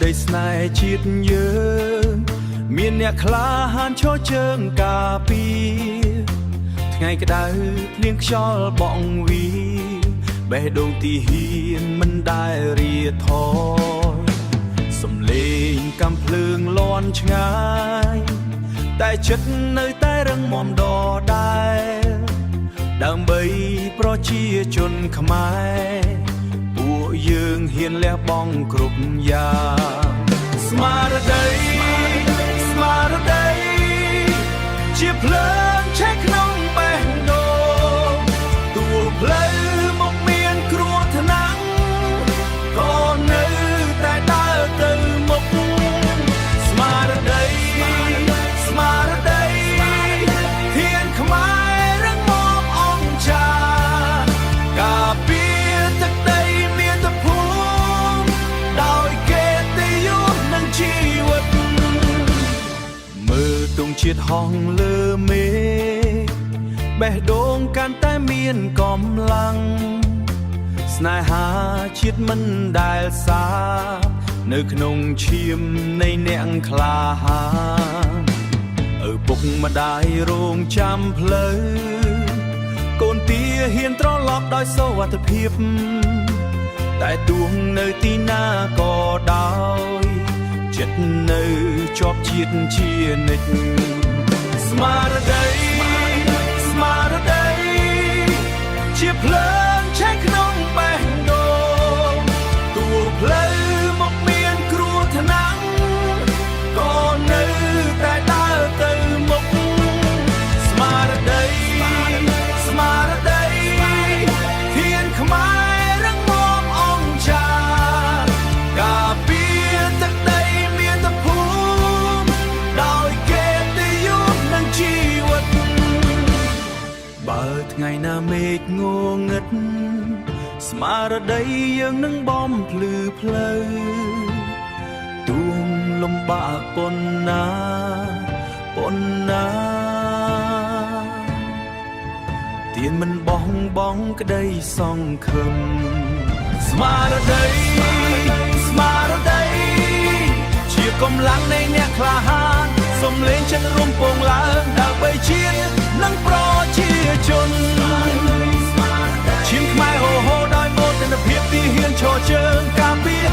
ដីស្នេហ៍ជាតិយើងមានអ្នកក្លាហានឈរជើងការពារថ្ងៃក្តៅភ្លៀងខ្យល់បក់វីបេះដូងទីហ៊ានមិនដែលរាថយសំលេងកំភ្លើងលាន់ឆ្ងាយតែចិត្តនៅតែរឹងមាំដដែលដើម្បីប្រជាជនខ្មែរពួកយើងហ៊ានលះបង់គ្រប់យ៉ាងស្មារតីជាភ្លើងឆេះក្នុងបេះដូងតួផ្លូវមកមានគ្រោះថ្នាក់ក៏នៅតែដើរទៅមុខស្មារតីធានខ្មែររឹងមាំអង្ចាការពារទឹកដីមាតុភូមិដោយកិត្តិយសនិងជីវិតមើលទង់ជាតិហោះលើមេបេះដូងកាន់តែមានកម្លាំងស្នេហាជាតិមិនដែលសាបនៅក្នុងឈាមនៃអ្នកក្លាហានឪពុកម្ដាយរងចាំផ្លូវកូនទាហ៊ានត្រឡប់ដោយសុវត្ថិភាពតែទួងនៅទីណាក៏ដោយចិត្តនៅជាប់ជាតិជានិច្ចស្មារតីជាភ្លើងឆេះក្នុងបេះដូងតួផ្លូវមកមានគ្រោះថ្នាក់ក៏នៅតែដើរទៅមុខស្មារតីធានខ្មែររឹងមាំអង្ចាការពារទឹកដីមាតុភូមិដោយកិត្តិយសនិងជីវិតបើថ្ងៃណាមេឃងងឹតស្មារតីយើងនឹងបំភ្លឺផ្លូវទួងលំបាកប៉ុណ្ណាទៀនមិនបោះបង់ក្តីសង្ឃឹមស្មារតីជាកម្លាំងនៃអ្នកក្លាហានសំលេងចិត្តរួមពងឡើងដើម្បីជាតិនិងប្រជាជនឈាមខ្មែរហូរដោយមោទនភាពទីហ៊ានឈរជើងការពារ